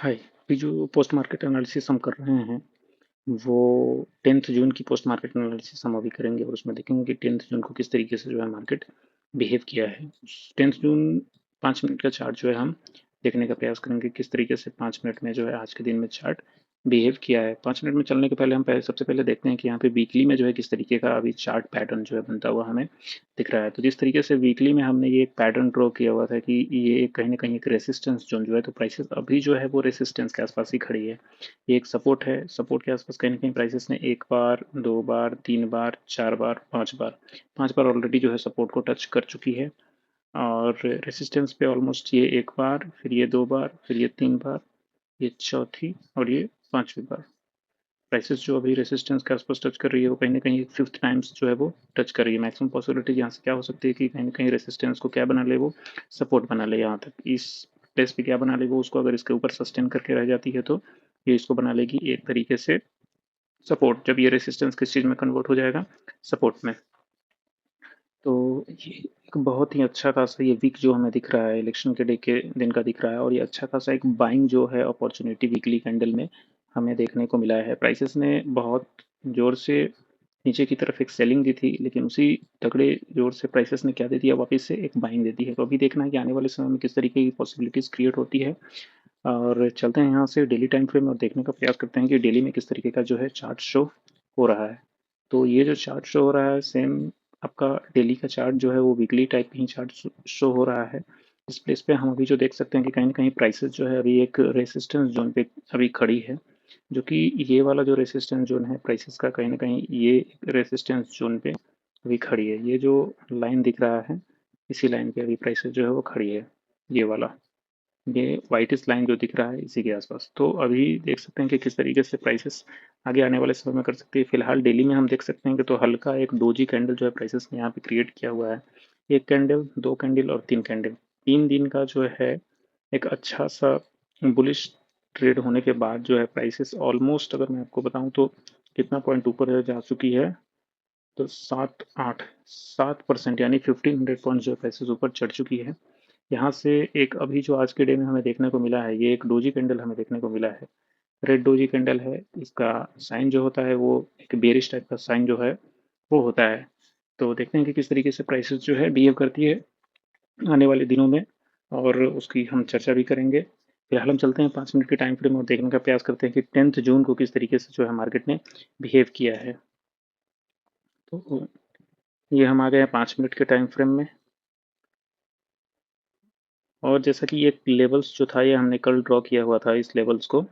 हाय। अभी जो post market analysis हम कर रहे हैं वो 10th जून की पोस्ट मार्केट एनालिसिस हम अभी करेंगे और उसमें देखेंगे कि 10th जून को किस तरीके से जो है मार्केट बिहेव किया है। 10th जून 5 मिनट का चार्ट जो है हम देखने का प्रयास करेंगे किस तरीके से 5 मिनट में जो है आज के दिन में चार्ट बिहेव किया है। 5 मिनट में चलने के पहले हम सबसे पहले देखते हैं कि यहाँ पे वीकली में जो है किस तरीके का अभी चार्ट पैटर्न जो है बनता हुआ हमें दिख रहा है। तो जिस तरीके से वीकली में हमने ये एक पैटर्न ड्रॉ किया हुआ था कि ये कहीं ना कहीं एक रेसिस्टेंस जोन जो है, तो प्राइसेस अभी जो है वो रेसिस्टेंस के आसपास ही खड़ी है। ये एक सपोर्ट है, सपोर्ट के आसपास कहीं ना कहीं प्राइसेस ने एक बार, दो बार, तीन बार, चार बार, पांच बार ऑलरेडी जो है सपोर्ट को टच कर चुकी है। और रेसिस्टेंस पे ऑलमोस्ट ये एक बार, फिर ये दो बार, फिर ये तीन बार, ये चौथी और ये पांचवी बार। प्राइसेस जो अभी रेसिस्टेंस के आसपास टच कर रही है वो कहीं ना कहीं फिफ्थ टाइम्स जो है वो टच कर रही है। मैक्सिमम पॉसिबिलिटी यहाँ से क्या हो सकती है कि कहीं ना कहीं रेसिस्टेंस को क्या बना ले, वो सपोर्ट बना ले। यहाँ तक इस प्लेस पे क्या बना ले वो, उसको अगर इसके ऊपर सस्टेन करके रह जाती है तो ये इसको बना लेगी एक तरीके से सपोर्ट। जब ये रेसिस्टेंस किस चीज़ में कन्वर्ट हो जाएगा, सपोर्ट में। तो ये एक बहुत ही अच्छा खासा ये वीक जो हमें दिख रहा है, इलेक्शन के डे के दिन का दिख रहा है, और ये अच्छा खासा एक बाइंग जो है अपॉर्चुनिटी वीकली कैंडल में हमें देखने को मिला है। प्राइसेस ने बहुत ज़ोर से नीचे की तरफ एक सेलिंग दी थी, लेकिन उसी तगड़े ज़ोर से प्राइसेस ने क्या दे दिया, वापस से एक बाइंग दे दी है। तो अभी देखना है कि आने वाले समय में किस तरीके की पॉसिबिलिटीज़ क्रिएट होती है। और चलते हैं यहाँ से डेली टाइम फ्रेम और देखने का प्रयास करते हैं कि डेली में किस तरीके का जो है चार्ट शो हो रहा है। तो ये जो चार्ट शो हो रहा है सेम आपका डेली का चार्ट जो है वो वीकली टाइप ही चार्ट शो हो रहा है। इस प्लेस पे हम अभी जो देख सकते हैं कि कहीं ना कहीं प्राइसेस जो है अभी एक रेसिस्टेंस जोन पे अभी खड़ी है, जो कि ये वाला जो रेसिस्टेंस जोन है प्राइसेस का, कहीं ना कहीं ये रेसिस्टेंस जोन पे अभी खड़ी है। ये जो लाइन दिख रहा है इसी लाइन पे अभी प्राइसेस जो है वो खड़ी है, ये वाला, ये वाइटिश लाइन जो दिख रहा है इसी के आसपास। तो अभी देख सकते हैं कि किस तरीके से प्राइसेस आगे आने वाले समय में कर सकते हैं। फिलहाल डेली में हम देख सकते हैं कि तो हल्का एक डोजी कैंडल जो है प्राइसेस ने यहाँ पे क्रिएट किया हुआ है। एक कैंडल, दो कैंडल और तीन कैंडल, 3 दिन का जो है एक अच्छा सा बुलिश ट्रेड होने के बाद जो है प्राइसेस ऑलमोस्ट, अगर मैं आपको बताऊं तो कितना पॉइंट ऊपर जा चुकी है, तो 7% यानी 1500 पॉइंट जो है प्राइसेस ऊपर चढ़ चुकी है। यहाँ से एक अभी जो आज के डे में हमें देखने को मिला है, ये एक डोजी कैंडल हमें देखने को मिला है। रेड डोजी कैंडल है, इसका साइन जो होता है वो एक बेरिश टाइप का साइन जो है वो होता है। तो देखते हैं कि किस तरीके से प्राइसेस जो है बिहेव करती है आने वाले दिनों में, और उसकी हम चर्चा भी करेंगे। फिलहाल हम चलते हैं 5 मिनट के टाइम फ्रेम और देखने का प्रयास करते हैं कि 10th जून को किस तरीके से जो है मार्केट ने बिहेव किया है। तो ये हम आ गए हैं 5 मिनट के टाइम फ्रेम में, और जैसा कि ये लेवल्स जो था ये हमने कल ड्रॉ किया हुआ था, इस लेवल्स को,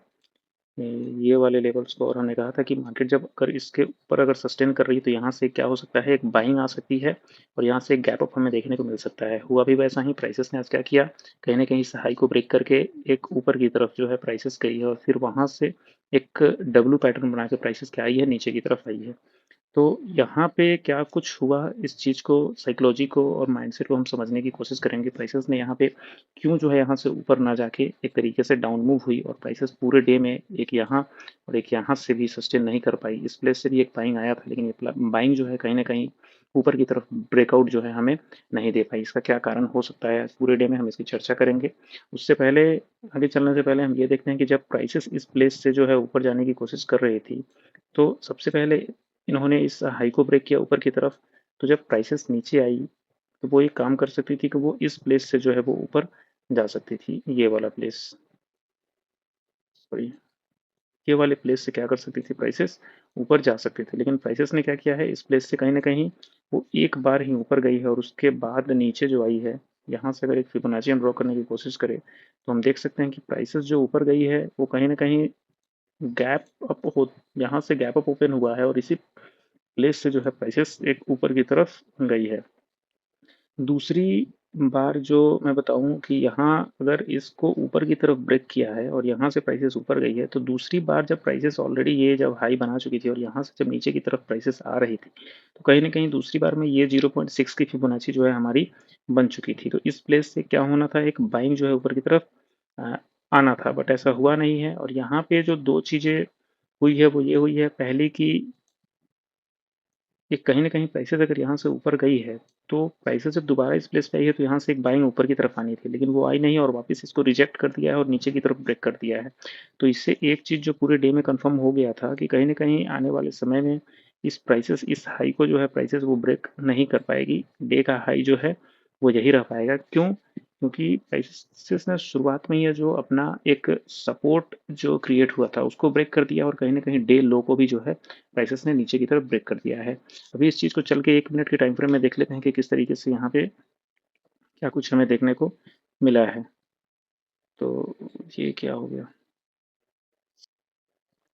ये वाले लेवल्स को, और हमने कहा था कि मार्केट जब अगर इसके ऊपर अगर सस्टेन कर रही है तो यहाँ से क्या हो सकता है, एक बाइंग आ सकती है और यहाँ से एक गैप अप हमें देखने को मिल सकता है। हुआ भी वैसा ही, प्राइसेस ने आज क्या किया, कहीं ना कहीं इस हाई को ब्रेक करके एक ऊपर की तरफ जो है प्राइसेस गई है, और फिर वहाँ से एक डब्लू पैटर्न बना के प्राइसेस क्या आई है, नीचे की तरफ आई है। तो यहाँ पे क्या कुछ हुआ, इस चीज़ को, साइकोलॉजी को और माइंडसेट को हम समझने की कोशिश करेंगे। प्राइसेस ने यहाँ पे क्यों जो है यहाँ से ऊपर ना जाके एक तरीके से डाउन मूव हुई, और प्राइसेस पूरे डे में एक यहाँ और एक यहाँ से भी सस्टेन नहीं कर पाई। इस प्लेस से भी एक बाइंग आया था, लेकिन ये बाइंग जो है कहीं ना कहीं ऊपर की तरफ ब्रेकआउट जो है हमें नहीं दे पाई। इसका क्या कारण हो सकता है, पूरे डे में हम इसकी चर्चा करेंगे। उससे पहले, आगे चलने से पहले हम ये देखते हैं कि जब प्राइसेस इस प्लेस से जो है ऊपर जाने की कोशिश कर रही थी, तो सबसे पहले इन्होंने इस हाई को ब्रेक किया ऊपर की तरफ। तो जब प्राइसेस नीचे आई तो वो एक काम कर सकती थी कि वो इस प्लेस से जो है वो ऊपर जा सकती थी, ये वाला प्लेस, सॉरी, ये वाले प्लेस से क्या कर सकती थी, प्राइसेस ऊपर जा सकते थे। लेकिन प्राइसेस ने क्या किया है, इस प्लेस से कहीं ना कहीं वो एक बार ही ऊपर गई है और उसके बाद नीचे जो आई है, यहाँ से अगर एक फिबोनाची हम ड्रॉ करने की कोशिश करें तो हम देख सकते हैं कि प्राइसेस जो ऊपर गई है वो कहीं ना कहीं गैप अप हो, यहाँ से गैप अप ओपन हुआ है और इसी प्लेस से जो है प्राइसेस एक ऊपर की तरफ गई है। दूसरी बार जो मैं बताऊं कि यहाँ अगर इसको ऊपर की तरफ ब्रेक किया है और यहाँ से प्राइसेस ऊपर गई है, तो दूसरी बार जब प्राइसेस ऑलरेडी ये जब हाई बना चुकी थी और यहाँ से जब नीचे की तरफ प्राइसेस आ रही थी, तो कहीं ना कहीं दूसरी बार में ये 0.6 की फिबोनाची जो है हमारी बन चुकी थी। तो इस प्लेस से क्या होना था, एक बाइंग जो है ऊपर की तरफ आ, आना था, बट ऐसा हुआ नहीं है। और यहाँ पे जो दो चीजें हुई है वो ये हुई है, पहली की ये कहीं न कहीं प्राइसेज़ अगर यहाँ से ऊपर गई है, तो प्राइसेज़ जब दोबारा इस प्लेस पे आई है, तो यहाँ से एक बाइंग ऊपर की तरफ आनी थी, लेकिन वो आई नहीं और वापस इसको रिजेक्ट कर दिया है और नीचे की तरफ ब्रेक कर दिया है। तो इससे एक चीज़ जो पूरे डे में कन्फर्म हो गया था कि कहीं न कहीं आने वाले समय में इस हाई को जो है प्राइसेज़ वो ब्रेक नहीं कर पाएगी। डे का हाई जो है, वो यही रह पाएगा। क्यों? क्योंकि प्राइसेज़ ने शुरुआत में ही है जो अपना एक सपोर्ट जो क्रिएट हुआ था, उसको ब्रेक कर दिया और कहीं न कहीं डे लो को भी जो है प्राइसेज़ ने नीचे की तरफ ब्रेक कर दिया है। अभी इस चीज़ को चल के 1 मिनट के टाइम फ्रेम में देख लेते हैं कि किस तरीके से यहाँ पे क्या कुछ हमें देखने को मिला है। तो ये क्या हो गया?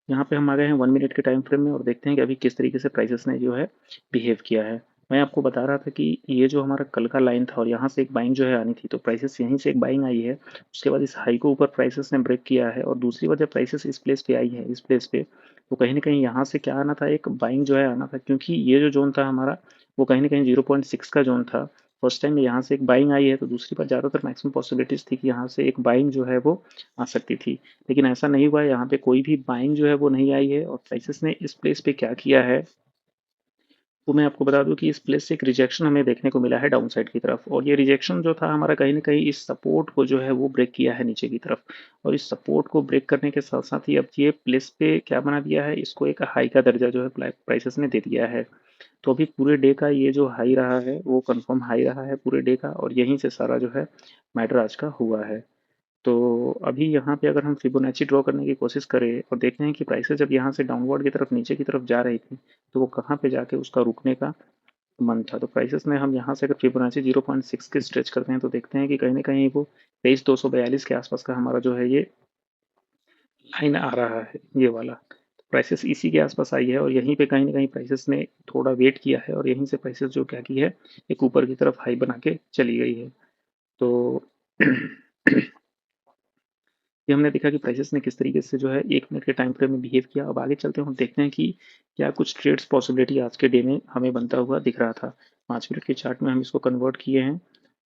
यहाँ पे हम आ गए हैं 1 मिनट के टाइम फ्रेम में और देखते हैं कि अभी किस तरीके से प्राइसेस ने जो है बिहेव किया है। मैं आपको बता रहा था कि ये जो हमारा कल का लाइन था और यहाँ से एक बाइंग जो है आनी थी, तो प्राइसेस यहीं से एक बाइंग आई है। उसके बाद इस हाई को ऊपर प्राइसेस ने ब्रेक किया है और दूसरी बात जब प्राइसेस इस प्लेस पे आई है, इस प्लेस पे, तो कहीं न कहीं यहाँ से क्या आना था, एक बाइंग जो है आना था, क्योंकि ये जो ज़ोन था हमारा, वो कहीं न कहीं 0.6 का ज़ोन था। फर्स्ट टाइम यहाँ से एक बाइंग आई है, तो दूसरी बार ज़्यादातर मैक्सिमम पॉसिबिलिटीज़ थी कि यहाँ से एक बाइंग जो है वो आ सकती थी। लेकिन ऐसा नहीं हुआ है, यहाँ पे कोई भी बाइंग जो है वो नहीं आई है और प्राइसेस ने इस प्लेस पे क्या किया है, वो मैं आपको बता दूं कि इस प्लेस से एक रिजेक्शन हमें देखने को मिला है डाउन साइड की तरफ और ये रिजेक्शन जो था हमारा कहीं ना कहीं इस सपोर्ट को जो है वो ब्रेक किया है नीचे की तरफ और इस सपोर्ट को ब्रेक करने के साथ साथ ही अब ये प्लेस पे क्या बना दिया है, इसको एक हाई का दर्जा जो है प्राइसेस ने दे दिया है। तो अभी पूरे डे का ये जो हाई रहा है वो कंफर्म हाई रहा है पूरे डे का और यहीं से सारा जो है मैटर आज का हुआ है। तो अभी यहाँ पे अगर हम फिबोनाची ड्रॉ करने की कोशिश करें और देखते हैं कि प्राइसेस जब यहाँ से डाउनवर्ड की तरफ नीचे की तरफ जा रही थी, तो वो कहाँ पे जाके उसका रुकने का मन था। तो प्राइसेस में हम यहाँ से अगर फिबोनाची 0.6 की स्ट्रेच करते हैं तो देखते हैं कि कहीं ना कहीं वो 23,242 के आसपास का हमारा जो है ये लाइन आ रहा है, ये वाला। प्राइसेस इसी के आसपास आई है और यहीं पे कहीं ना कहीं प्राइसेस ने थोड़ा वेट किया है और यहीं से प्राइसेस जो क्या की है, एक ऊपर की तरफ हाई बना के चली गई है। तो ये हमने देखा कि प्राइसेस ने किस तरीके से जो है 1 मिनट के टाइम फ्रेम में बिहेव किया। अब आगे चलते हैं, हम देखते हैं कि क्या कुछ ट्रेड्स पॉसिबिलिटी आज के डे में हमें बनता हुआ दिख रहा था। 5 मिनट के चार्ट में हम इसको कन्वर्ट किए हैं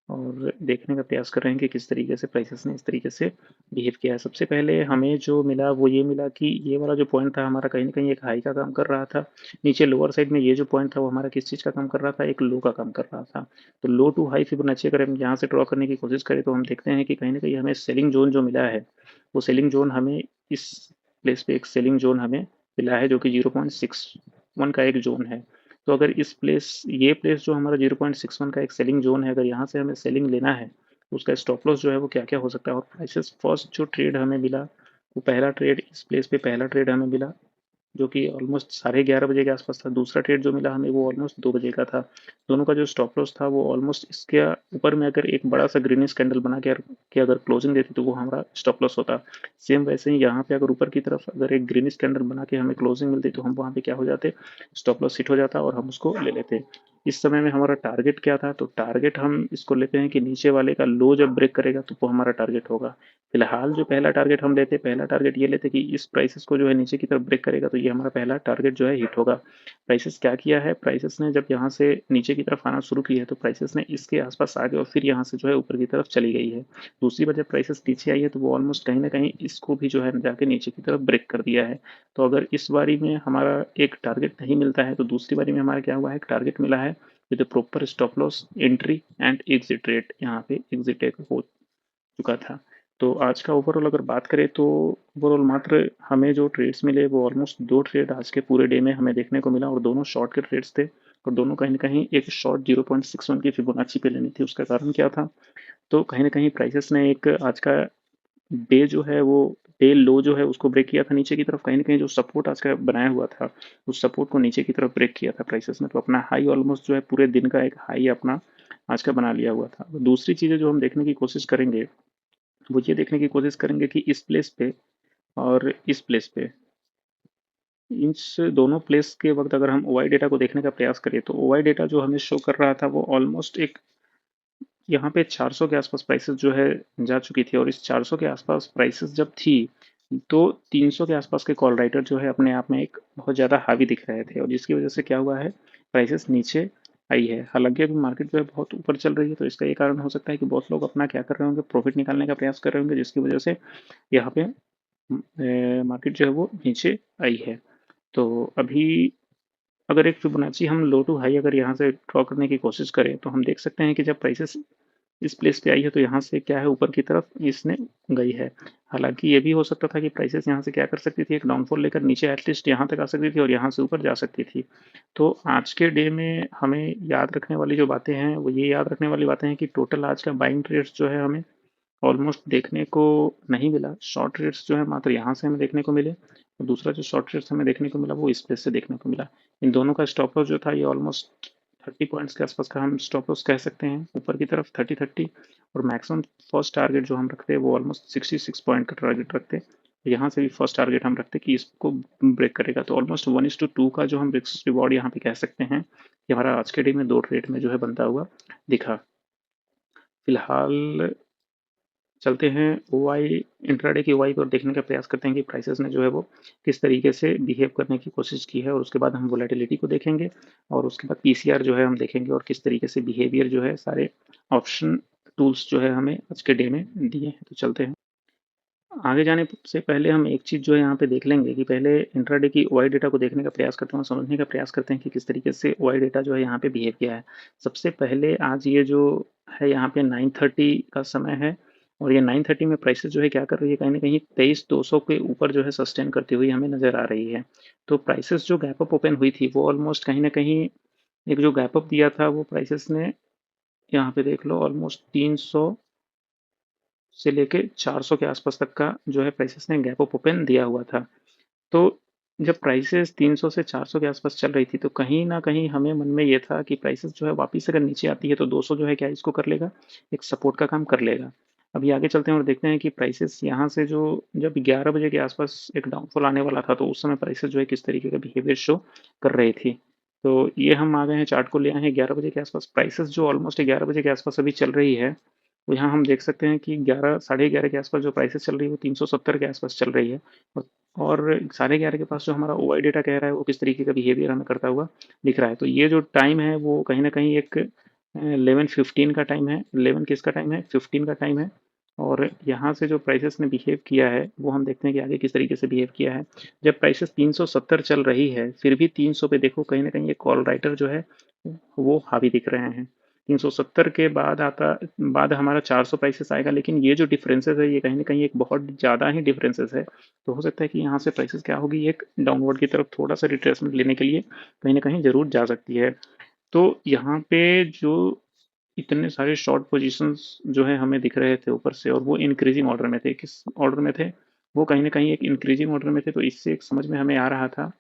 और देखने का प्रयास कर रहे हैं कि किस तरीके से प्राइसेस ने इस तरीके से बिहेव किया है। सबसे पहले हमें जो मिला वो ये मिला कि ये वाला जो पॉइंट था हमारा कहीं न कहीं एक हाई का काम कर रहा था। नीचे लोअर साइड में ये जो पॉइंट था वो हमारा किस चीज़ का काम कर रहा था? एक लो का काम कर रहा था। तो लो टू हाई फिबोनाची अगर हम यहाँ से ड्रॉ करने की कोशिश करें तो हम देखते हैं कि कहीं न कहीं हमें सेलिंग ज़ोन जो मिला है, वो सेलिंग ज़ोन हमें इस प्लेस पे एक सेलिंग ज़ोन हमें मिला है जो कि 0.61 का एक ज़ोन है। तो अगर ये प्लेस जो हमारा 0.61 का एक सेलिंग जोन है, अगर यहाँ से हमें सेलिंग लेना है तो उसका स्टॉप लॉस जो है वो क्या क्या हो सकता है। और प्राइसेस फर्स्ट जो ट्रेड हमें मिला, वो पहला ट्रेड इस प्लेस पे पहला ट्रेड हमें मिला जो कि ऑलमोस्ट 11:30 बजे के आसपास था। दूसरा ट्रेड जो मिला हमें वो ऑलमोस्ट 2 बजे का था। दोनों का जो स्टॉप लॉस था वो ऑलमोस्ट इसके ऊपर में अगर एक बड़ा सा ग्रीनिश कैंडल बना के अगर क्लोजिंग देती तो वो हमारा स्टॉप लॉस होता। सेम वैसे ही यहाँ पे अगर ऊपर की तरफ अगर एक ग्रीनिश कैंडल बना के हमें क्लोजिंग मिलती तो हम वहाँ पे क्या हो जाते, स्टॉप लॉस हिट हो जाता और हम उसको ले लेते। इस समय में हमारा टारगेट क्या था, तो टारगेट हम इसको लेते हैं कि नीचे वाले का लो जब ब्रेक करेगा तो वो हमारा टारगेट होगा। फिलहाल जो पहला टारगेट हम लेते, पहला टारगेट ये लेते कि इस प्राइसेस को जो है नीचे की तरफ ब्रेक करेगा तो ये हमारा पहला टारगेट जो है हिट होगा। प्राइसेस क्या किया है, प्राइसेस ने जब यहाँ से नीचे की तरफ आना शुरू किया है तो प्राइसेस ने इसके आसपास आ गए और फिर यहाँ से जो है ऊपर की तरफ चली गई है। दूसरी बार जब प्राइसेस नीचे आई है तो वो ऑलमोस्ट कहीं ना कहीं इसको भी जो है जाके नीचे की तरफ ब्रेक कर दिया है। तो अगर इस बारी में हमारा एक टारगेट नहीं मिलता है तो दूसरी बारी में हमारा क्या हुआ है, एक टारगेट मिला है with proper stop loss, entry and exit rate. यहाँ पे एग्जिट हो चुका था। तो आज का ओवरऑल अगर बात करें तो ओवरऑल मात्र हमें जो ट्रेड्स मिले वो ऑलमोस्ट 2 ट्रेड आज के पूरे डे में हमें देखने को मिला और दोनों शॉर्ट के ट्रेड्स थे और दोनों कहीं ना कहीं एक शॉर्ट 0.61 की फिबोनाची पे लेनी थी। उसका कारण क्या था, तो कहीं ना कहीं प्राइसेस ने एक आज का डे जो है वो डे लो जो है उसको ब्रेक किया था नीचे की तरफ। कहीं ना कहीं जो सपोर्ट आज का बनाया हुआ था उस सपोर्ट को नीचे की तरफ ब्रेक किया था प्राइसेस ने, तो अपना हाई ऑलमोस्ट जो है पूरे दिन का एक हाई अपना आज का बना लिया हुआ था। दूसरी चीज़ें जो हम देखने की कोशिश करेंगे वो ये देखने की कोशिश करेंगे कि इस प्लेस पे और इस प्लेस पे, इस दोनों प्लेस के वक्त अगर हम ओआई डेटा को देखने का प्रयास करें तो ओआई डेटा जो हमें शो कर रहा था वो ऑलमोस्ट एक यहाँ पे 400 के आसपास प्राइसेस जो है जा चुकी थी और इस 400 के आसपास प्राइसेस जब थी तो 300 के आसपास के कॉल राइटर जो है अपने आप में एक बहुत ज़्यादा हावी दिख रहे थे और जिसकी वजह से क्या हुआ है, प्राइसेस नीचे आई है। हालांकि अभी मार्केट जो है बहुत ऊपर चल रही है तो इसका ये कारण हो सकता है कि बहुत लोग अपना क्या कर रहे होंगे, प्रॉफिट निकालने का प्रयास कर रहे होंगे जिसकी वजह से यहाँ पे मार्केट जो है वो नीचे आई है। तो अभी अगर एक फिबोनाची हम लो टू हाई अगर यहाँ से ड्रॉ करने की कोशिश करें तो हम देख सकते हैं कि जब प्राइसेस इस प्लेस पे आई है तो यहाँ से क्या है ऊपर की तरफ इसने गई है। हालांकि ये भी हो सकता था कि प्राइसेस यहाँ से क्या कर सकती थी, एक डाउनफॉल लेकर नीचे एटलीस्ट यहाँ तक आ सकती थी और यहाँ से ऊपर जा सकती थी। तो आज के डे में हमें याद रखने वाली जो बातें हैं वो ये याद रखने वाली बातें हैं कि टोटल आज का बाइंग ट्रेड्स जो है हमें ऑलमोस्ट देखने को नहीं मिला। शॉर्ट रेट्स जो है मात्र यहाँ से हमें देखने को मिले और दूसरा जो शॉर्ट रेट्स हमें देखने को मिला वो इस प्लेस से देखने को मिला। इन दोनों का स्टॉप लॉस जो था ये ऑलमोस्ट 30 पॉइंट्स के आसपास का हम स्टॉप लॉस कह सकते हैं ऊपर की तरफ 30 और मैक्सिमम फर्स्ट टारगेट जो हम रखते हैं वो ऑलमोस्ट 66 पॉइंट का टारगेट रखते हैं। यहाँ से भी फर्स्ट टारगेट हम रखते हैं कि इसको ब्रेक करेगा तो ऑलमोस्ट 1:2 का जो हम रिस्क रिवॉर्ड यहाँ पे कह सकते हैं कि हमारा आज के डे में दो ट्रेड में जो है बनता हुआ दिखा। फिलहाल चलते हैं ओआई इंट्राडे की ओआई पर देखने का प्रयास करते हैं कि प्राइसेस ने जो है वो किस तरीके से बिहेव करने की कोशिश की है और उसके बाद हम वोलेटिलिटी को देखेंगे और उसके बाद पीसीआर जो है हम देखेंगे और किस तरीके से बिहेवियर जो है सारे ऑप्शन टूल्स जो है हमें आज के डे में दिए हैं। तो चलते हैं आगे जाने से पहले हम एक चीज़ जो है यहाँ पे देख लेंगे कि पहले इंट्राडे की ओआई डेटा को देखने का प्रयास करते हैं और समझने का प्रयास करते हैं कि किस तरीके से ओआई डेटा जो है यहाँ पे बिहेव किया है। सबसे पहले आज ये जो है यहाँ पे 9:30 का समय है और ये 9:30 में प्राइसेस जो है क्या कर रही है कहीं ना कहीं 23,200 के ऊपर जो है सस्टेन करती हुई हमें नजर आ रही है। तो प्राइसेस जो गैप अप ओपन हुई थी वो ऑलमोस्ट कहीं ना कहीं एक जो गैप अप दिया था वो प्राइसेस ने यहाँ पे देख लो ऑलमोस्ट 300 से लेके 400 के आसपास तक का जो है प्राइसेस ने गैप अप ओपन दिया हुआ था। तो जब प्राइसेस 300 से 400 के आसपास चल रही थी तो कहीं ना कहीं हमें मन में ये था कि प्राइसेस जो है वापस अगर नीचे आती है तो 200 जो है क्या इसको कर लेगा, एक सपोर्ट का काम कर लेगा। अभी आगे चलते हैं और देखते हैं कि प्राइसेस यहाँ से जो जब 11 बजे के आसपास एक डाउनफॉल आने वाला था तो उस समय प्राइसेस जो है किस तरीके का बिहेवियर शो कर रही थी। तो ये हम आ गए हैं चार्ट को ले आए हैं 11 बजे के आसपास प्राइसेस जो ऑलमोस्ट 11 बजे के आसपास अभी चल रही है। तो यहाँ हम देख सकते हैं कि 11 साढ़े 11 के आसपास जो प्राइसेस चल रही है वो 370 के आसपास चल रही है और साढ़े 11 के पास जो हमारा ओआई डेटा कह रहा है वो किस तरीके का बिहेवियर हमें करता हुआ दिख रहा है। तो ये जो टाइम है वो कहीं ना कहीं एक 11:15 का टाइम है, 11 किसका टाइम है 15 का टाइम है और यहाँ से जो प्राइसेस ने बिहेव किया है वो हम देखते हैं कि आगे किस तरीके से बिहेव किया है। जब प्राइसेस 370 चल रही है फिर भी 300 पे देखो कहीं ना कहीं ये कॉल राइटर जो है वो हावी दिख रहे हैं। 370 के बाद हमारा 400 प्राइसेस आएगा लेकिन ये जो डिफरेंसेस है ये कहीं ना कहीं एक बहुत ज़्यादा ही डिफरेंसेस है। तो हो सकता है कि यहाँ से प्राइसेस क्या होगी एक डाउनवर्ड की तरफ थोड़ा सा रिट्रेसमेंट लेने के लिए कहीं ना कहीं ज़रूर जा सकती है। तो यहाँ पे जो इतने सारे शॉर्ट पोजीशंस जो है हमें दिख रहे थे ऊपर से और वो इंक्रीजिंग ऑर्डर में थे, किस ऑर्डर में थे वो कहीं ना कहीं एक इंक्रीजिंग ऑर्डर में थे। तो इससे एक समझ में हमें आ रहा था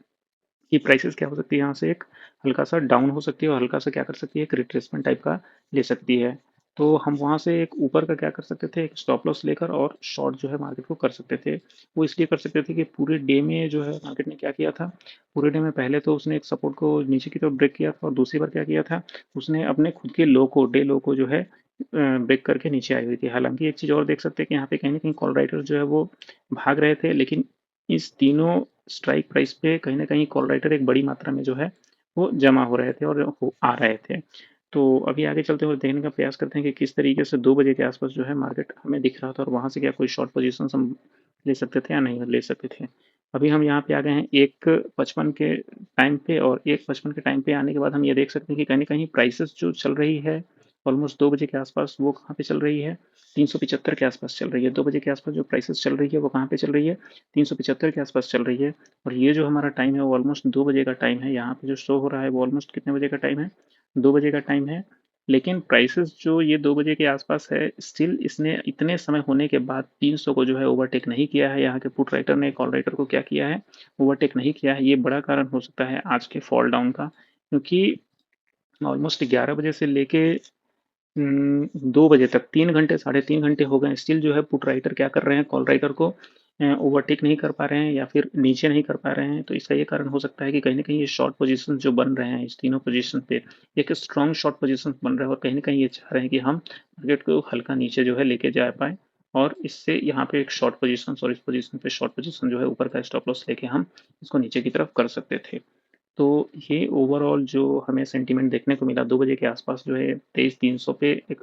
कि प्राइसेस क्या हो सकती है यहाँ से एक हल्का सा डाउन हो सकती है और हल्का सा क्या कर सकती है एक रिट्रेसमेंट टाइप का ले सकती है। तो हम वहाँ से एक ऊपर का क्या कर सकते थे एक स्टॉप लॉस लेकर और शॉर्ट जो है मार्केट को कर सकते थे। वो इसलिए कर सकते थे कि पूरे डे में जो है मार्केट ने क्या किया था, पूरे डे में पहले तो उसने एक सपोर्ट को नीचे की तरफ ब्रेक किया था और दूसरी बार क्या किया था उसने अपने खुद के लो को डे लो को जो है ब्रेक करके नीचे आई हुई थी। हालांकि एक चीज़ और देख सकते हैं कि यहाँ पे कहीं ना कहीं कॉल राइटर जो है वो भाग रहे थे लेकिन इस तीनों स्ट्राइक प्राइस पे कहीं ना कहीं कॉल राइटर एक बड़ी मात्रा में जो है वो जमा हो रहे थे और आ रहे थे। तो अभी आगे चलते हुए देखने का प्रयास करते हैं कि किस तरीके से 2 बजे के आसपास जो है मार्केट हमें दिख रहा था और वहां से क्या कोई शॉर्ट पोजीशन हम ले सकते थे या नहीं ले सकते थे। अभी हम यहाँ पे आ गए हैं 1:55 के टाइम पे और 1:55 के टाइम पे आने के बाद हम ये देख सकते हैं कि कहीं ना कहीं प्राइसेस जो चल रही है ऑलमोस्ट 2 बजे के आसपास वो कहाँ पे चल रही है 375 के आसपास चल रही है। 2 बजे के आसपास जो प्राइसेस चल रही है वो कहाँ पे चल रही है 375 के आसपास चल रही है। और ये जो हमारा टाइम है वो ऑलमोस्ट 2 बजे का टाइम है। यहाँ पे जो शो हो रहा है वो ऑलमोस्ट कितने बजे का टाइम है 2 बजे का टाइम है। लेकिन प्राइसेस जो ये 2 बजे के आसपास है स्टिल इसने इतने समय होने के बाद 300 को जो है ओवरटेक नहीं किया है। यहाँ के पुट राइटर ने कॉल राइटर को क्या किया है ओवरटेक नहीं किया है। ये बड़ा कारण हो सकता है आज के फॉल डाउन का क्योंकि ऑलमोस्ट 11 बजे से लेके 2 बजे तक 3 घंटे 3.5 घंटे हो गए स्टिल जो है पुट राइटर क्या कर रहे हैं कॉल राइटर को ओवरटेक नहीं कर पा रहे हैं या फिर नीचे नहीं कर पा रहे हैं। तो इसका ये कारण हो सकता है कि कहीं ना कहीं ये शॉर्ट पोजीशन जो बन रहे हैं इस तीनों पोजीशन पे एक स्ट्रॉन्ग शॉर्ट पोजीशन बन रहा है और कहीं ना कहीं ये चाह रहे हैं कि हम मार्केट को हल्का नीचे जो है लेके जा पाए और इससे यहाँ पे एक शॉर्ट पोजीशन और इस पोजीशन पे शॉर्ट पोजीशन जो है ऊपर का स्टॉप लॉस लेके हम इसको नीचे की तरफ कर सकते थे। तो ये ओवरऑल जो हमें सेंटीमेंट देखने को मिला 2 बजे के आसपास जो है 23,300 पे एक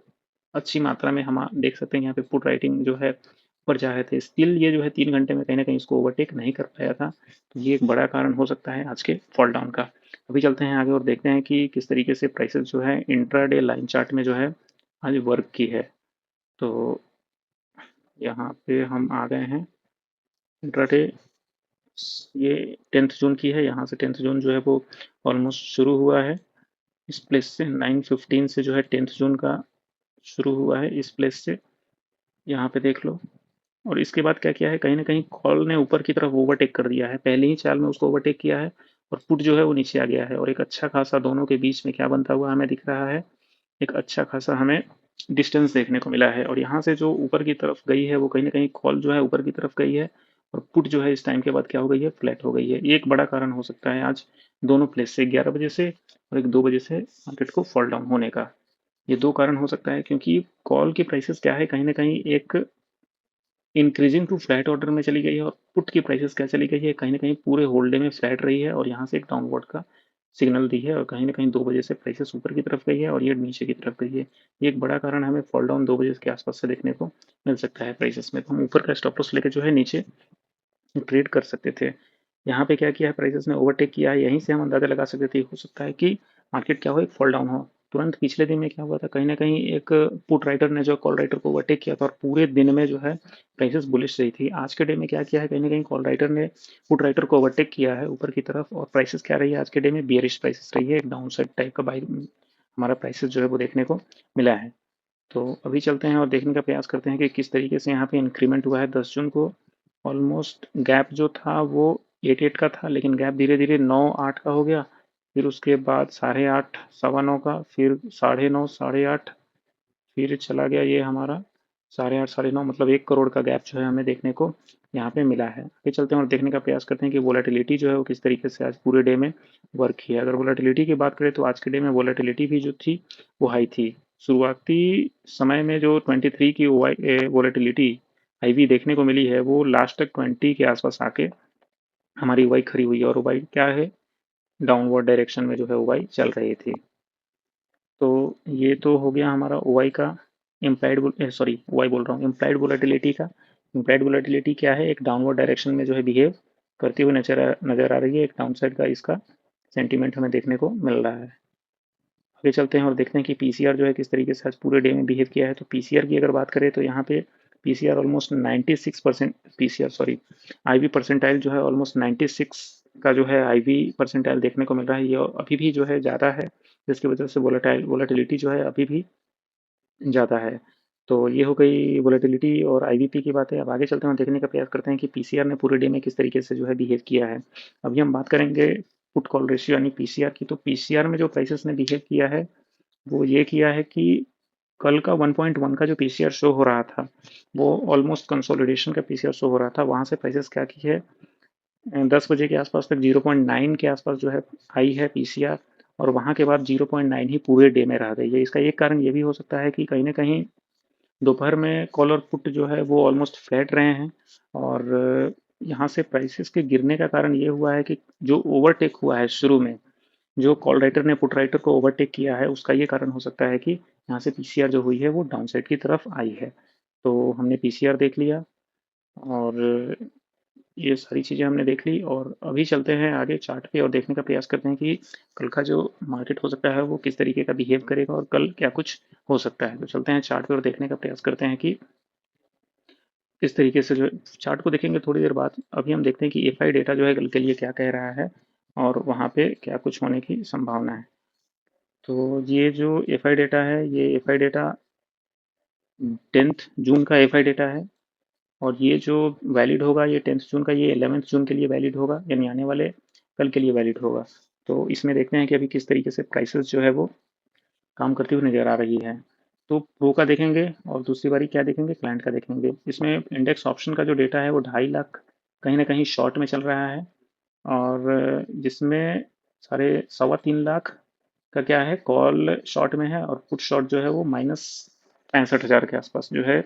अच्छी मात्रा में हम देख सकते हैं यहाँ पे पुट राइटिंग जो है ऊपर जा रहे थे। स्टिल ये जो है 3 घंटे में कहीं ना कहीं इसको ओवरटेक नहीं कर पाया था। तो ये एक बड़ा कारण हो सकता है आज के फॉल डाउन का। अभी चलते हैं आगे और देखते हैं कि किस तरीके से प्राइसेस जो है इंट्राडे लाइन चार्ट में जो है आज वर्क की है। तो यहाँ पे हम आ गए हैं इंट्राडे, ये 10th जून की है। यहाँ से 10th जून जो है वो ऑलमोस्ट शुरू हुआ है इस प्लेस से 9:15 से जो है 10th जून का शुरू हुआ है इस प्लेस से, यहाँ पे देख लो। और इसके बाद क्या किया है, कहीं ना कहीं कॉल ने ऊपर की तरफ ओवरटेक कर दिया है, पहले ही चाल में उसको ओवरटेक किया है और पुट जो है वो नीचे आ गया है और एक अच्छा खासा दोनों के बीच में क्या बनता हुआ हमें दिख रहा है, एक अच्छा खासा हमें डिस्टेंस देखने को मिला है। और यहाँ से जो ऊपर की तरफ गई है वो कहीं ना कहीं कॉल जो है ऊपर की तरफ गई है और पुट जो है इस टाइम के बाद क्या हो गई है, फ्लैट हो गई है। ये एक बड़ा कारण हो सकता है आज दोनों प्लेस से, 11 बजे से और एक 2 बजे से मार्केट को फॉल डाउन होने का। ये दो कारण हो सकता है क्योंकि कॉल की प्राइसेस क्या है, कहीं ना कहीं एक इंक्रीजिंग टू फ्लैट ऑर्डर में चली गई है और पुट की प्राइसेस क्या चली गई है, कहीं ना कहीं पूरे होल डे में फ्लैट रही है और यहाँ से एक डाउनवर्ड का सिग्नल दी है और कहीं ना कहीं 2 बजे से प्राइसेस ऊपर की तरफ गई है और ये नीचे की तरफ गई है। ये एक बड़ा कारण हमें फॉल डाउन 2 बजे के आसपास से देखने को मिल सकता है प्राइसेस में। तो हम ऊपर का स्टॉप लॉस लेके जो है नीचे ट्रेड कर सकते थे। यहाँ पे क्या किया है, प्राइसेस ने ओवरटेक किया है, यहीं से हम अंदाजा लगा सकते थे हो सकता है कि मार्केट क्या हो, एक फॉल डाउन हो। तुरंत पिछले दिन में क्या हुआ था, कहीं ना कहीं एक पुट राइटर ने जो कॉल राइटर को ओवरटेक किया था और पूरे दिन में जो है प्राइसेस बुलिश रही थी। आज के डे में क्या किया है, कहीं ना कहीं कॉल राइटर ने पुट राइटर को ओवरटेक किया है ऊपर की तरफ और प्राइसेस क्या रही है आज के डे में, बियरिश प्राइसेस रही है, एक डाउन साइड टाइप का बाई हमारा प्राइसेस जो है वो देखने को मिला है। तो अभी चलते हैं और देखने का प्रयास करते हैं कि किस तरीके से यहाँ पे इंक्रीमेंट हुआ है 10 जून को। ऑलमोस्ट गैप जो था वो 8-8 का था, लेकिन गैप धीरे धीरे 9-8 का हो गया, फिर उसके बाद 8:30 9:15 का, फिर 9:30 8:30, फिर चला गया ये हमारा 8:30 9:30, मतलब 1 करोड़ का गैप जो है हमें देखने को यहाँ पे मिला है। आगे चलते हैं और देखने का प्रयास करते हैं कि वोलेटिलिटी जो है वो किस तरीके से आज पूरे डे में वर्क की है। अगर वोलेटिलिटी की बात करें तो आज के डे में वोलेटिलिटी भी जो थी वो हाई थी। शुरुआती समय में जो 23 की वोलेटिलिटी आईवी देखने को मिली है वो लास्ट तक 20 के आसपास आके हमारी वाई खड़ी हुई है और वाई क्या है, डाउनवर्ड डायरेक्शन में जो है वाई चल रही थी। तो ये तो हो गया हमारा ओवाई का इम्प्लाइड, सॉरी ओवाई बोल रहा हूँ, इम्प्लाइड वोलेटिलिटी का। इम्प्लाइड वोलेटिलिटी क्या है, एक डाउनवर्ड डायरेक्शन में जो है बिहेव करती हुई नजर आ रही है, एक डाउनसाइड का इसका सेंटीमेंट हमें देखने को मिल रहा है। आगे चलते हैं और देखते हैं कि पीसीआर जो है किस तरीके से आज पूरे डे में बिहेव किया है। तो पीसीआर की अगर बात करें तो यहाँ पे PCR almost 96%, PCR sorry IV percentile जो है ऑलमोस्ट 96 का जो है आईवी परसेंटाइल देखने को मिल रहा है। ये अभी भी जो है ज़्यादा है, जिसकी वजह से वोलेटिलिटी जो है अभी भी ज़्यादा है। तो ये हो गई वोलेटिलिटी और आईवीपी की बातें। अब आगे चलते हैं और देखने का प्रयास करते हैं कि पीसीआर ने पूरे डे में किस तरीके से जो है बिहेव किया है। अभी हम बात करेंगे पुट कॉल रेशियो यानी पीसीआर की। तो पीसीआर में जो प्राइसेस ने बिहेव किया है वो ये किया है कि कल का 1.1 का जो पीसीआर शो हो रहा था वो ऑलमोस्ट कंसोलिडेशन का पीसीआर शो हो रहा था, वहां से प्राइसेस क्या की है, 10 बजे के आसपास तक 0.9 के आसपास जो है आई है पीसीआर और वहां के बाद 0.9 ही पूरे डे में रह गई है। इसका एक कारण ये भी हो सकता है कि कहीं ना कहीं दोपहर में कॉल और पुट जो है वो ऑलमोस्ट फ्लैट रहे हैं और यहाँ से प्राइसेस के गिरने का कारण ये हुआ है कि जो ओवरटेक हुआ है शुरू में, जो कॉल राइटर ने पुट राइटर को ओवरटेक किया है, उसका ये कारण हो सकता है कि यहाँ से पीसीआर जो हुई है वो डाउन साइड की तरफ आई है। तो हमने पीसीआर देख लिया और ये सारी चीज़ें हमने देख ली और अभी चलते हैं आगे चार्ट पे और देखने का प्रयास करते हैं कि कल का जो मार्केट हो सकता है वो किस तरीके का बिहेव करेगा और कल क्या कुछ हो सकता है। तो चलते हैं चार्ट पे और देखने का प्रयास करते हैं कि किस तरीके से जो चार्ट को देखेंगे थोड़ी देर बाद। अभी हम देखते हैं कि एफआई डेटा जो है कल के लिए क्या कह रहा है और वहाँ पे क्या कुछ होने की संभावना है। तो ये जो एफआई डेटा है, ये एफआई डेटा 10th जून का एफआई डेटा है और ये जो वैलिड होगा ये 10th जून का, ये 11th जून के लिए वैलिड होगा, यानी आने वाले कल के लिए वैलिड होगा। तो इसमें देखते हैं कि अभी किस तरीके से प्राइसेस जो है वो काम करती हुई नजर आ रही है। तो प्रो का देखेंगे और दूसरी बारी क्या देखेंगे, क्लाइंट का देखेंगे। इसमें इंडेक्स ऑप्शन का जो डेटा है वो 2.5 लाख कहीं ना कहीं शॉर्ट में चल रहा है और जिसमें 3.25 लाख का क्या है, कॉल शॉर्ट में है और पुट शॉर्ट जो है वो -65,000 के आसपास जो है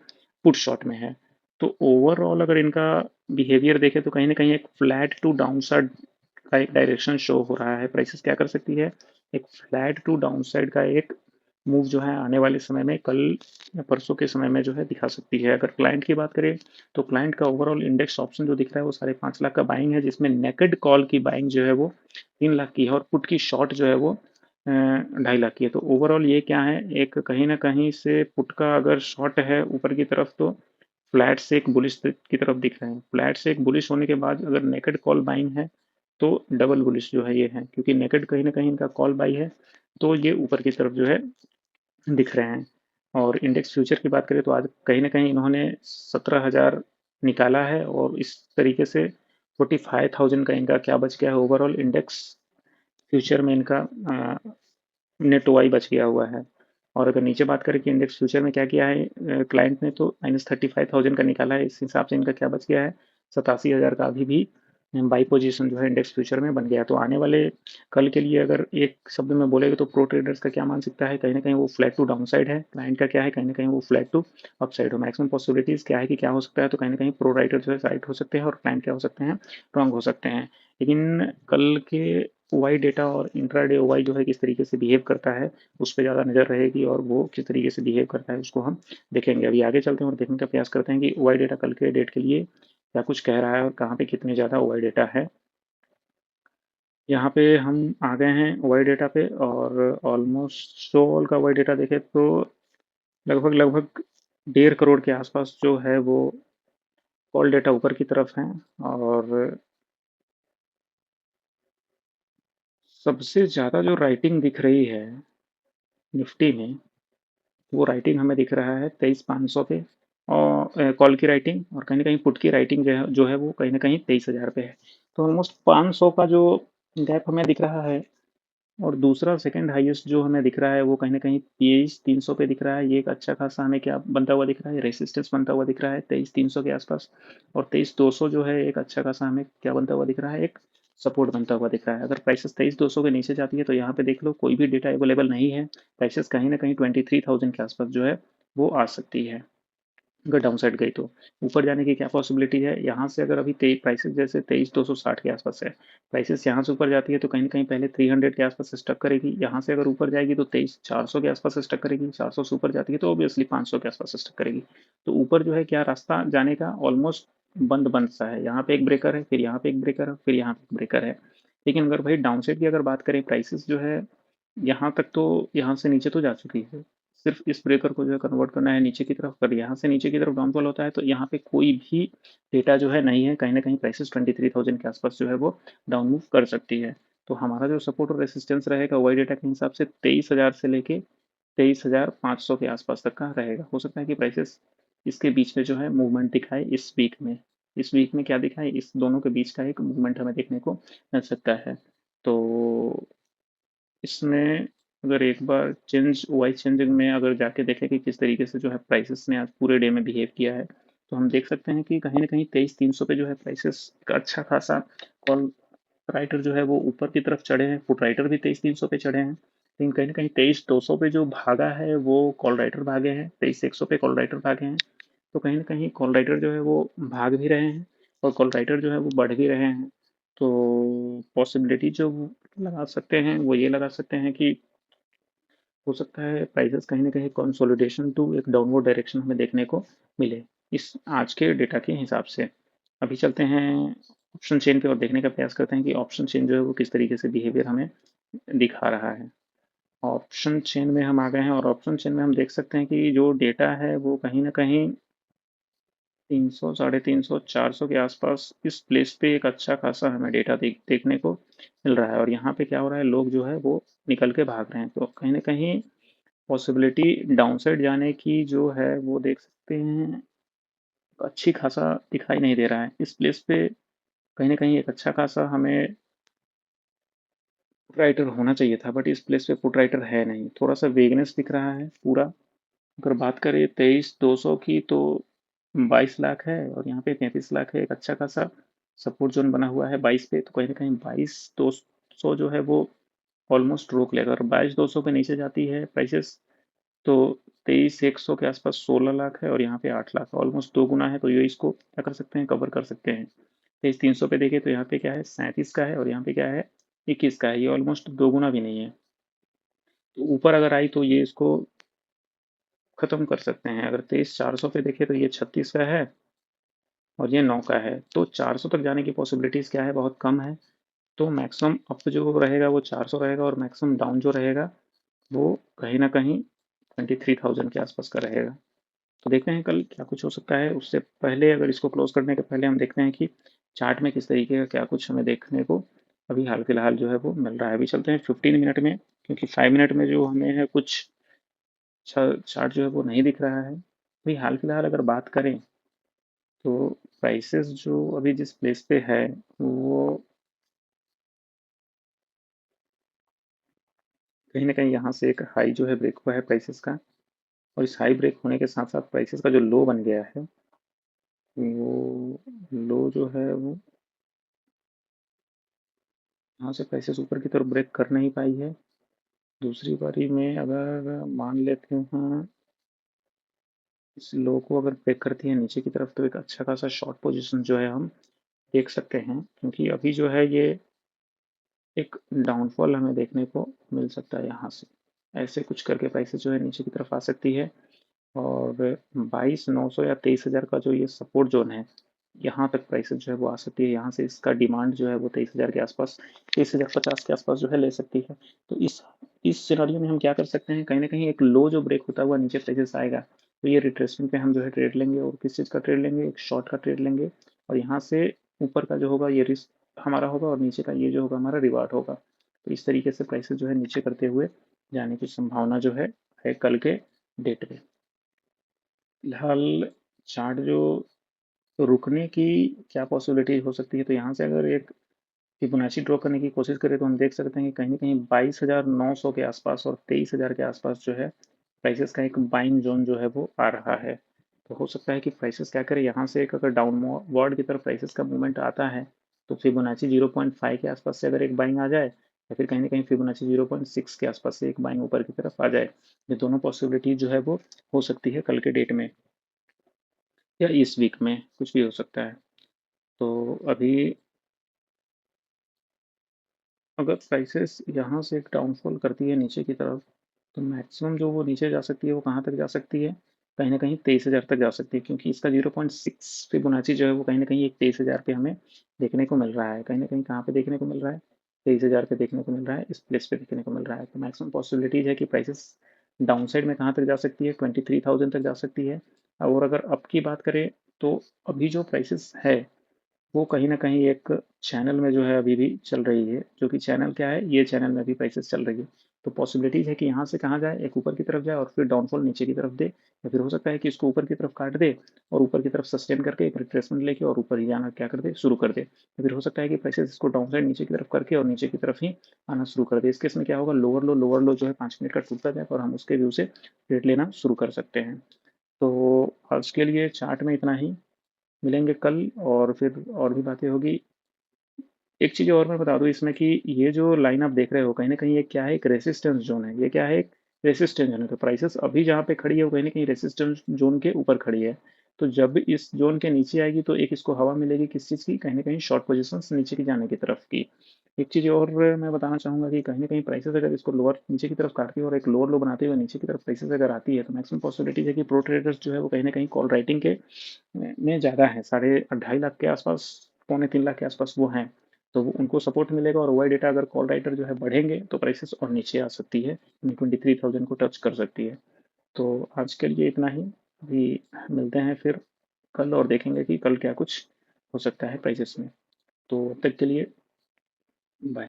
पुट शॉर्ट में है। तो ओवरऑल अगर इनका बिहेवियर देखें तो कहीं ना कहीं एक फ्लैट टू डाउन साइड का एक डायरेक्शन शो हो रहा है। प्राइसेस क्या कर सकती है, एक फ्लैट टू डाउन साइड का एक मूव जो है आने वाले समय में कल या परसों के समय में जो है दिखा सकती है। अगर क्लाइंट की बात करें तो क्लाइंट का ओवरऑल इंडेक्स ऑप्शन जो दिख रहा है वो 5.5 लाख का बाइंग है, जिसमें नेकेड कॉल की बाइंग जो है वो 3 लाख की है और पुट की शॉर्ट जो है वो 2.5 लाख की है। तो ओवरऑल ये क्या है, एक कहीं ना कहीं से पुट का अगर शॉर्ट है ऊपर की तरफ तो फ्लैट से एक बुलिश की तरफ दिख रहे हैं। फ्लैट से एक बुलिश होने के बाद अगर नेकेड कॉल बाइंग है तो डबल बुलिश जो है ये है, क्योंकि नेकेड कहीं ना कहीं इनका कॉल बाई है तो ये ऊपर की तरफ जो है दिख रहे हैं। और इंडेक्स फ्यूचर की बात करें तो आज कहीं ना कहीं इन्होंने 17,000 निकाला है और इस तरीके से 45,000 का इनका क्या बच गया है, ओवरऑल इंडेक्स फ्यूचर में इनका नेट वाई बच गया हुआ है। और अगर नीचे बात करें कि इंडेक्स फ्यूचर में क्या किया है क्लाइंट ने, तो -35,000 का निकाला है। इस हिसाब से इनका क्या बच गया है, 87,000 का अभी भी बाई पोजीशन जो है इंडेक्स फ्यूचर में बन गया। तो आने वाले कल के लिए अगर एक शब्द में बोलेगा तो प्रो ट्रेडर्स का क्या मान सकता है, कहीं ना कहीं वो फ्लैट टू डाउन साइड है। क्लाइंट का क्या है, कहीं ना कहीं वो फ्लैट टू अप साइड हो। मैक्सिमम पॉसिबिलिटीज क्या है कि क्या हो सकता है, तो कहीं ना कहीं प्रो राइटर जो है राइट हो सकते हैं और क्लाइंट क्या हो सकते हैं, रॉन्ग हो सकते हैं। लेकिन कल के वाई डेटा और इंट्राडे वाई जो है किस तरीके से बिहेव करता है उस पर ज़्यादा नज़र रहेगी और वो किस तरीके से बिहेव करता है उसको हम देखेंगे। अभी आगे चलते हैं और देखने का प्रयास करते हैं कि वाई डेटा कल के डेट के लिए क्या कुछ कह रहा है और कहाँ पे कितने ज़्यादा वाई डेटा है। यहाँ पे हम आ गए हैं वाई डेटा पे और ऑलमोस्ट ऑल का वाई डेटा देखें तो लगभग लगभग 1.5 करोड़ के आसपास जो है वो कॉल डेटा ऊपर की तरफ है। और सबसे ज़्यादा जो राइटिंग दिख रही है निफ्टी में, वो राइटिंग हमें दिख रहा है 23,500 पे और कॉल की राइटिंग, और कहीं ना कहीं पुट की राइटिंग जो है वो कहीं ना कहीं 23,000 पे है। तो ऑलमोस्ट 500 का जो गैप हमें दिख रहा है। और दूसरा सेकंड हाईएस्ट जो हमें दिख रहा है वो कहीं ना कहीं 23,300 पे दिख रहा है। ये एक अच्छा खासा हमें क्या बनता हुआ दिख रहा है, रेसिस्टेंस बनता हुआ दिख रहा है 23,300 के आसपास। और 23,200 जो है एक अच्छा खासा हमें क्या बनता हुआ दिख रहा है, एक सपोर्ट बनता हुआ दिख रहा है। अगर प्राइसेस 23,200 के नीचे जाती है तो यहाँ पे देख लो कोई भी डेटा अवेलेबल नहीं है। प्राइसेस कहीं ना कहीं 23,000 के आसपास जो है वो आ सकती है अगर डाउन साइड गई तो। ऊपर जाने की क्या पॉसिबिलिटी है, यहाँ से अगर अभी प्राइसेस जैसे 23,260 के आसपास है, प्राइसेस यहाँ से ऊपर जाती है तो कहीं ना कहीं पहले 300 के आसपास स्टक करेगी। यहाँ से अगर ऊपर जाएगी तो 23,400 के आसपास स्टक करेगी। 400 से ऊपर जाती है तो ऑब्वियसली 500 के आसपास स्टक करेगी। तो ऊपर जो है क्या रास्ता जाने का ऑलमोस्ट बंद बंद सा है। यहाँ पे एक ब्रेकर है, फिर यहाँ पे एक ब्रेकर है, फिर यहाँ पे एक ब्रेकर है। लेकिन अगर भाई डाउन साइड की अगर बात करें, प्राइसेस जो है यहाँ तक तो, यहाँ से नीचे तो जा चुकी है। सिर्फ इस ब्रेकर को जो है कन्वर्ट करना है नीचे की तरफ, पर यहाँ से नीचे की तरफ डाउनफॉल होता है तो यहाँ पे कोई भी डेटा जो है नहीं है। कहीं ना कहीं प्राइसेस 23,000 के आसपास जो है वो डाउन मूव कर सकती है। तो हमारा जो सपोर्ट और रेसिस्टेंस रहेगा वाई डेटा के हिसाब से 23,000 से लेके 23,500 के आसपास तक का रहेगा। हो सकता है कि प्राइसेस इसके बीच में जो है मूवमेंट दिखाए इस वीक में। इस वीक में क्या दिखाए, इस दोनों के बीच का एक मूवमेंट हमें देखने को मिल सकता है। तो इसमें अगर एक बार चेंज वाइज चेंजिंग में अगर जाके देखें कि किस तरीके से जो है प्राइसेस ने आज पूरे डे में बिहेव किया है, तो हम देख सकते हैं कि कहीं ना कहीं 23,300 पे जो है प्राइसेस का अच्छा खासा कॉल राइटर जो है वो ऊपर की तरफ चढ़े हैं। पुट राइटर भी 23,300 पे चढ़े हैं, लेकिन कहीं ना कहीं 23,200 पे जो भागा है वो कॉल राइटर भागे हैं। 23,100 पे कॉल राइटर भागे हैं। तो कहीं ना कहीं कॉल राइटर जो है वो भाग भी रहे हैं और कॉल राइटर जो है वो बढ़ भी रहे हैं। तो पॉसिबिलिटी जो लगा सकते हैं वो ये लगा सकते हैं कि हो सकता है प्राइसेस कहीं ना कहीं कंसोलिडेशन टू एक डाउनवर्ड डायरेक्शन हमें देखने को मिले इस आज के डेटा के हिसाब से। अभी चलते हैं ऑप्शन चेन पे और देखने का प्रयास करते हैं कि ऑप्शन चेन जो है वो किस तरीके से बिहेवियर हमें दिखा रहा है। ऑप्शन चेन में हम आ गए हैं और ऑप्शन चेन में हम देख सकते हैं कि जो डेटा है वो कहीं ना कहीं 300, 350, 400 के आसपास इस प्लेस पे एक अच्छा खासा हमें डेटा देखने को मिल रहा है। और यहाँ पे क्या हो रहा है, लोग जो है वो निकल के भाग रहे हैं। तो कहीं ना कहीं पॉसिबिलिटी डाउनसाइड जाने की जो है वो देख सकते हैं अच्छी खासा दिखाई नहीं दे रहा है। इस प्लेस पे कहीं ना कहीं एक अच्छा खासा हमें पुट राइटर होना चाहिए था, बट इस प्लेस पे पुट राइटर है नहीं। थोड़ा सा वेगनेस दिख रहा है पूरा। अगर बात करें 23,200 की तो 22 लाख है और यहाँ पे 33 लाख है। एक अच्छा खासा सपोर्ट जोन बना हुआ है 22 पे। तो कहीं ना कहीं 22,200 जो है वो ऑलमोस्ट रोक लेगा। अगर 22,200 पे नीचे जाती है प्राइसेस तो 23,100 के आसपास 16 लाख है और यहाँ पे 8 लाख, ऑलमोस्ट दो गुना है। तो ये इसको क्या कर सकते हैं, कवर कर सकते हैं। 23,300 पे देखें तो यहाँ पे क्या है, 37 का है और यहाँ पे क्या है, 21 का है। ये ऑलमोस्ट दो गुना भी नहीं है। तो ऊपर अगर आई तो ये इसको खत्म कर सकते हैं। अगर 23,400 पे देखें तो ये 36 का है और ये 9 का है, तो 400 तक जाने की पॉसिबिलिटीज़ क्या है, बहुत कम है। तो मैक्सिमम अप जो रहेगा वो 400 रहेगा और मैक्सिमम डाउन जो रहेगा वो कहीं ना कहीं 23,000 के आसपास का रहेगा। तो देखते हैं कल क्या कुछ हो सकता है। उससे पहले अगर इसको क्लोज करने के पहले हम देखते हैं कि चार्ट में किस तरीके का क्या कुछ हमें देखने को अभी हाल फिलहाल जो है वो मिल रहा है। अभी चलते हैं 15 मिनट में, क्योंकि 5 मिनट में जो हमें है कुछ चार्ट जो है वो नहीं दिख रहा है। अभी हाल फिलहाल अगर बात करें तो प्राइसेस जो अभी जिस प्लेस पे है वो कहीं ना कहीं यहाँ से एक हाई जो है ब्रेक हुआ है प्राइसेस का, और इस हाई ब्रेक होने के साथ साथ प्राइसेस का जो लो बन गया है वो लो जो है वो यहाँ से प्राइसेस ऊपर की तरफ ब्रेक कर नहीं पाई है। दूसरी बारी में अगर मान लेते हैं इस लो को अगर ब्रेक करती है नीचे की तरफ तो एक अच्छा खासा शॉर्ट पोजीशन जो है हम देख सकते हैं, क्योंकि अभी जो है ये एक डाउनफॉल हमें देखने को मिल सकता है। यहाँ से ऐसे कुछ करके प्राइसेस जो है नीचे की तरफ आ सकती है, और 22,900 या 23,000 का जो ये सपोर्ट जोन है यहाँ तक प्राइसेस जो है वो आ सकती है। यहाँ से इसका डिमांड जो है वो 23,000 के आसपास, 23,050 के आसपास जो है ले सकती है। तो इस सिनारियो में हम क्या कर सकते हैं, कहीं ना कहीं एक लो जो ब्रेक होता हुआ नीचे प्राइसेस आएगा तो ये रिट्रेसमेंट पे हम जो है ट्रेड लेंगे, और किस चीज़ का ट्रेड लेंगे, एक शॉर्ट का ट्रेड लेंगे। और यहाँ से ऊपर का जो होगा ये रिस्क हमारा होगा और नीचे का ये जो होगा हमारा रिवार्ड होगा। तो इस तरीके से प्राइसेस जो है नीचे करते हुए जाने की संभावना जो है कल के डेट पे। फिलहाल चार्ट जो रुकने की क्या पॉसिबिलिटी हो सकती है, तो यहाँ से अगर एक फिबोनाची ड्रॉ करने की कोशिश करें तो हम देख सकते हैं कि कहीं ना कहीं 22,900 के आसपास और 23,000 के आसपास जो है प्राइसेस का एक बाइंग जोन जो है वो आ रहा है। तो हो सकता है कि प्राइसेस क्या करें, यहाँ से एक अगर डाउनवर्ड की तरफ प्राइसेस का मूवमेंट आता है तो फिबोनाची 0.5 के आसपास से अगर एक बाइंग आ जाए, या फिर कहीं ना कहीं फिबोनाची 0.6 के आसपास से एक बाइंग ऊपर की तरफ आ जाए। ये दोनों पॉसिबिलिटी जो है वो हो सकती है कल के डेट में, या इस वीक में कुछ भी हो सकता है। तो अभी अगर प्राइसेस यहाँ से एक डाउनफॉल करती है नीचे की तरफ तो मैक्सिमम जो वो नीचे जा सकती है वो कहाँ तक जा सकती है, कहीं ना कहीं 23,000 तक जा सकती है, क्योंकि इसका 0.6 फिबोनाची जो है वो कहीं ना कहीं एक 23,000 पे हमें देखने को मिल रहा है। कहीं ना कहीं कहाँ पे देखने को मिल रहा है, 23,000 पे देखने को मिल रहा है, इस प्लेस पे देखने को मिल रहा है। तो मैक्सिमम पॉसिबिलिटीज है कि प्राइसेस डाउन साइड में कहाँ तक जा सकती है, 23,000 तक जा सकती है। और अगर अप की बात करें तो अभी जो प्राइसेस है वो कहीं न कहीं एक चैनल में जो है अभी भी चल रही है, जो कि चैनल क्या है, ये चैनल में भी प्राइसेस चल रही है। तो पॉसिबिलिटीज़ है कि यहाँ से कहाँ जाए, एक ऊपर की तरफ जाए और फिर डाउनफॉल नीचे की तरफ दे, या फिर हो सकता है कि इसको ऊपर की तरफ काट दे और ऊपर की तरफ सस्टेन करके एक रिट्रेसमेंट लेके और ऊपर ही जाना क्या कर दे, शुरू कर दे। या फिर हो सकता है कि प्राइसेस इसको डाउन साइड नीचे की तरफ करके और नीचे की तरफ ही आना शुरू कर दे। इस केस में क्या होगा, लोअर लो जो है 5 मिनट का टूटता जाए और हम उसके व्यू से ट्रेड लेना शुरू कर सकते हैं। तो आज के लिए चार्ट में इतना ही, मिलेंगे कल और फिर और भी बातें होगी। एक चीज़ और मैं बता दूँ इसमें कि ये जो लाइन आप देख रहे हो कहीं न कहीं ये क्या है, एक रेजिस्टेंस ज़ोन है। ये क्या है, एक रेजिस्टेंस ज़ोन है। तो प्राइसेस अभी जहाँ पे खड़ी है वो कहीं न कहीं रेजिस्टेंस ज़ोन के ऊपर खड़ी है। तो जब इस ज़ोन के नीचे आएगी तो एक इसको हवा मिलेगी किस चीज़ की, कहीं न कहीं शॉर्ट पोज़ीशंस नीचे की जाने की तरफ की। एक चीज़ और मैं बताना चाहूँगा कि कहीं न कहीं प्राइसेस अगर इसको लोअर नीचे की तरफ काटती है और एक लोअर लो बनाते हुए नीचे की तरफ प्राइसेस अगर आती है तो मैक्सिमम पॉसिबिलिटीज़ है कि प्रो ट्रेडर्स जो है वो कहीं न कहीं कॉल राइटिंग के में ज़्यादा है, साढ़े 2.5 लाख के आसपास, पौने 3 लाख के आसपास वो हैं। तो उनको सपोर्ट मिलेगा और वाई डेटा अगर कॉल राइटर जो है बढ़ेंगे तो प्राइसेस और नीचे आ सकती है, 23,000 को टच कर सकती है। तो आज के लिए इतना ही। अभी मिलते हैं फिर कल और देखेंगे कि कल क्या कुछ हो सकता है प्राइसेस में। तो अब तक के लिए बाय।